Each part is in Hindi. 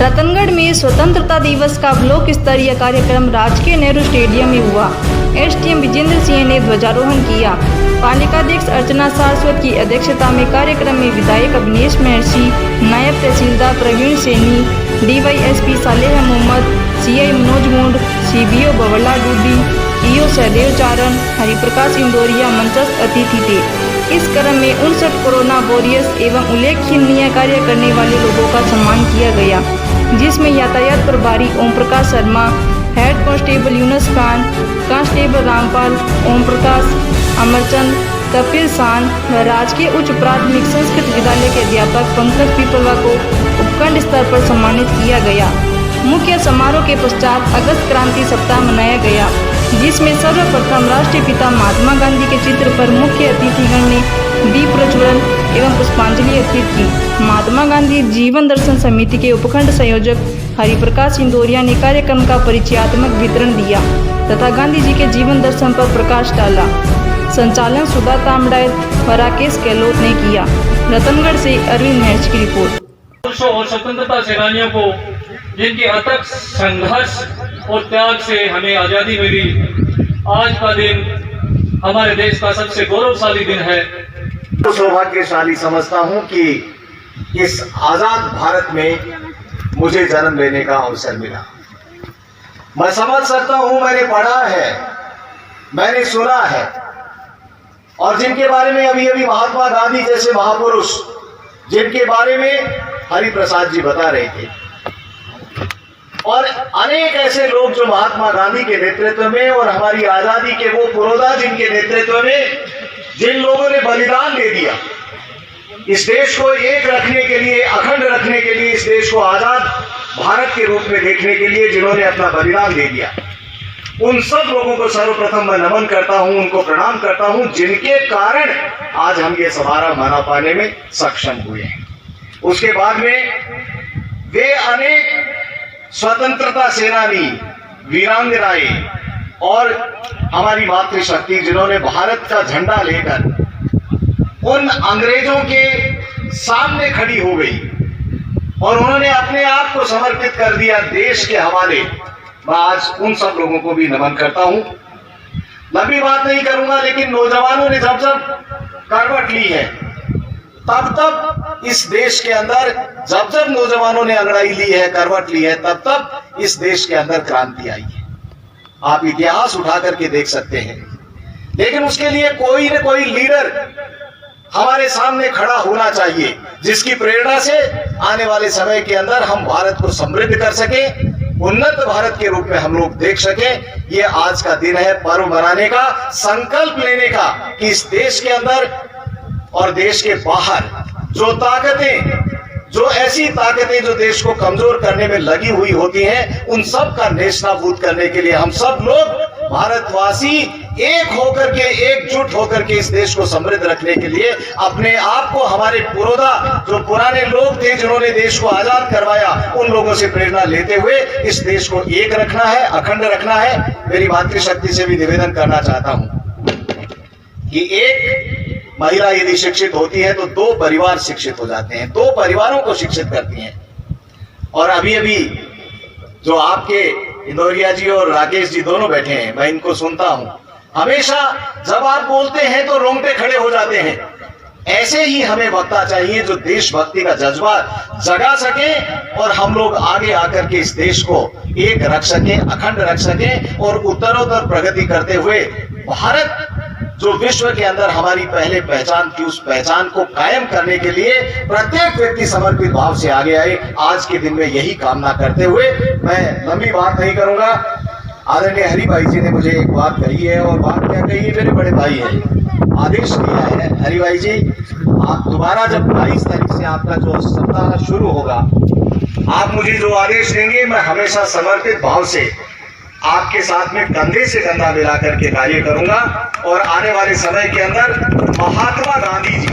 रतनगढ़ में स्वतंत्रता दिवस का ब्लॉक स्तरीय कार्यक्रम राजकीय नेहरू स्टेडियम में हुआ। एसडीएम विजेंद्र सिंह ने ध्वजारोहण किया। पालिकाध्यक्ष अर्चना सारस्वत की अध्यक्षता में कार्यक्रम में विधायक अभिनेश महर्षि, नायब तहसीलदार प्रवीण सैनी, डीवाईएसपी सालेह मोहम्मद, सीआई मनोज मुंड, सीबीओ बवला डूडी, ईओ सहदेव चारण, हरिप्रकाश इंदौरिया मंचस्थ अतिथि थे। इस क्रम में 59 कोरोना वॉरियर्स एवं उल्लेखनीय कार्य करने वाले लोगों का सम्मान किया गया, जिसमें यातायात प्रभारी Om Prakash Sharma, head constable Yunus Khan, constable Rampal, Om Prakash, Amarchand, Kapil सान व राजकीय उच्च प्राथमिक संस्कृत विद्यालय के अध्यापक पंकज पीपलवा को उपखंड स्तर पर सम्मानित किया गया। मुख्य समारोह के पश्चात अगस्त क्रांति सप्ताह मनाया गया, जिसमें सर्वप्रथम राष्ट्रीय पिता महात्मा गांधी के चित्र पर मुख्य अतिथिगण ने दीप प्रज्वलन एवं पुष्पांजलि अर्पित की। महात्मा गांधी जीवन दर्शन समिति के उपखंड संयोजक हरिप्रकाश इंदौरिया ने कार्यक्रम का परिचयात्मक विवरण दिया तथा गांधी जी के जीवन दर्शन पर प्रकाश डाला। संचालन सुधा तामड़ायत व राकेश गहलोत ने किया। रतनगढ़ से अरविंद महर्षि की रिपोर्ट। और स्वतंत्रता सेनानियों को जिनके अथक संघर्ष और त्याग से हमें आजादी मिली, आज का दिन हमारे देश का सबसे गौरवशाली दिन है। तो सौभाग्यशाली समझता हूं कि इस आजाद भारत में मुझे जन्म लेने का अवसर मिला। मैं समझ सकता हूं, मैंने पढ़ा है, मैंने सुना है, और जिनके बारे में अभी अभी महात्मा गांधी जैसे महापुरुष, जिनके बारे में हरिप्रसाद जी बता रहे थे, और अनेक ऐसे लोग जो महात्मा गांधी के नेतृत्व में और हमारी आजादी के वो पुरोधा जिनके नेतृत्व में, जिन लोगों ने बलिदान दे दिया इस देश को एक रखने के लिए, अखंड रखने के लिए, इस देश को आजाद भारत के रूप में देखने के लिए जिन्होंने अपना बलिदान दे दिया, उन सब लोगों को सर्वप्रथम मैं नमन करता हूं, उनको प्रणाम करता हूं, जिनके कारण आज हम ये समारोह मना पाने में सक्षम हुए हैं। उसके बाद में वे अनेक स्वतंत्रता सेनानी, वीरांगनाएं और हमारी मातृशक्ति जिन्होंने भारत का झंडा लेकर उन अंग्रेजों के सामने खड़ी हो गई और उन्होंने अपने आप को समर्पित कर दिया देश के हवाले। मैं आज उन सब लोगों को भी नमन करता हूं। लंबी बात नहीं करूंगा, लेकिन नौजवानों ने जब जब करवट ली है, तब तब इस देश के अंदर, जब जब नौजवानों ने अंगड़ाई ली है, करवट ली है, तब तब इस देश के अंदर क्रांति आई है। आप इतिहास उठा करके देख सकते हैं। लेकिन उसके लिए कोई न कोई लीडर हमारे सामने खड़ा होना चाहिए, जिसकी प्रेरणा से आने वाले समय के अंदर हम भारत को समृद्ध कर सके, उन्नत भारत के रूप में हम लोग देख सके। ये आज का दिन है पर्व मनाने का, संकल्प लेने का कि इस देश के अंदर और देश के बाहर जो ताकतें, जो ऐसी ताकतें जो देश को कमजोर करने में लगी हुई होती हैं, उन सब का नेस्तनाबूद करने के लिए हम सब लोग भारतवासी एक होकर के, एकजुट होकर के इस देश को समृद्ध रखने के लिए अपने आप को, हमारे पुरोधा जो पुराने लोग थे जिन्होंने देश को आजाद करवाया, उन लोगों से प्रेरणा लेते हुए इस देश को एक रखना है, अखंड रखना है। मेरी मातृशक्ति से भी निवेदन करना चाहता हूं कि एक महिला यदि शिक्षित होती है तो 2 परिवार शिक्षित हो जाते हैं, 2 परिवारों को शिक्षित करती हैं। और अभी अभी जो आपके इंदौरिया जी और राकेश जी दोनों बैठे हैं, मैं इनको सुनता हूं, हमेशा जब आप बोलते हैं तो रोंगटे खड़े हो जाते हैं। ऐसे ही हमें वक्ता चाहिए जो देशभक्ति का जज्बा जगा सके और हम लोग आगे आकर के इस देश को एक रख सके, अखंड रख सके और उत्तरोत्तर प्रगति करते हुए भारत जो विश्व के अंदर हमारी पहले पहचान थी, उस पहचान को कायम करने के लिए प्रत्येक व्यक्ति समर्पित भाव से आगे आए। आज के दिन में यही कामना करते हुए मैं लंबी बात नहीं करूंगा। आदरणीय हरि भाई जी ने मुझे एक बात कही है, और बात क्या कही है, मेरे बड़े भाई हैं, आदेश दिया है। हरि भाई जी, आप दोबारा जब 22 तारीख से आपका जो सप्ताह शुरू होगा, आप मुझे जो आदेश देंगे, मैं हमेशा समर्पित भाव से आपके साथ में कंधे से कंधा मिला करके कार्य करूंगा। और आने वाले समय के अंदर महात्मा गांधी जी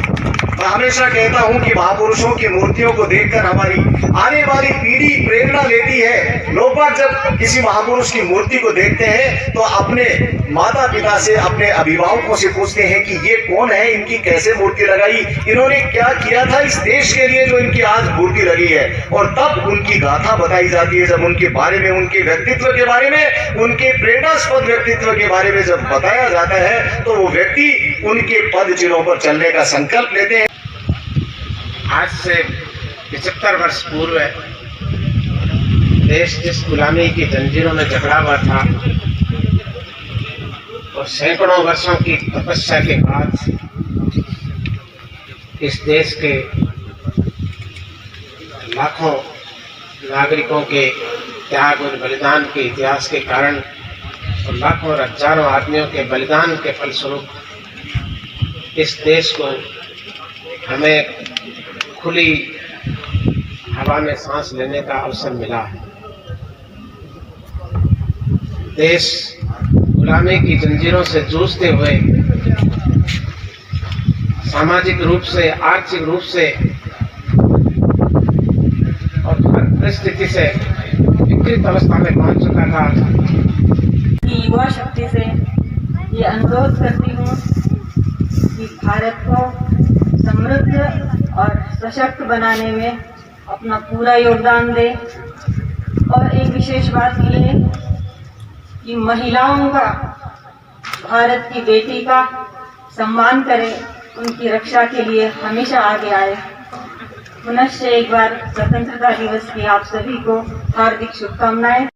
मैं हमेशा कहता हूं कि महापुरुषों की मूर्तियों को देखकर हमारी आने वाली पीढ़ी प्रेरणा लेती है। लोग बाग जब किसी महापुरुष की मूर्ति को देखते हैं तो अपने माता पिता से, अपने अभिभावकों से पूछते हैं कि ये कौन है, इनकी कैसे मूर्ति लगाई, इन्होंने क्या किया था इस देश के लिए जो इनकी आज मूर्ति लगी है। और तब उनकी गाथा बताई जाती है, जब उनके बारे में, उनके व्यक्तित्व के बारे में, उनके प्रेरणास्पद व्यक्तित्व के बारे में जब बताया जाता है तो वो व्यक्ति उनके पद चिन्हों पर चलने का संकल्प लेते हैं। आज से 75 वर्ष पूर्व देश जिस गुलामी की जंजीरों में जकड़ा हुआ था और सैकड़ों वर्षों की तपस्या के बाद इस देश के लाखों नागरिकों के त्याग और बलिदान के इतिहास के कारण और लाखों और हजारों आदमियों के बलिदान के फलस्वरूप इस देश को हमें खुली हवा में सांस लेने का अवसर मिला है। देश गुलामी की जंजीरों से जूझते हुए सामाजिक रूप से, आर्थिक रूप से और हर परिस्थिति से विकृत अवस्था में पहुंच चुका था। युवा शक्ति से ये अनुरोध करती हूँ कि भारत को समृद्ध और सशक्त बनाने में अपना पूरा योगदान दे। और एक विशेष बात ये है कि महिलाओं का, भारत की बेटी का सम्मान करे, उनकी रक्षा के लिए हमेशा आगे आए। पुनश्च एक बार स्वतंत्रता दिवस की आप सभी को हार्दिक शुभकामनाएं।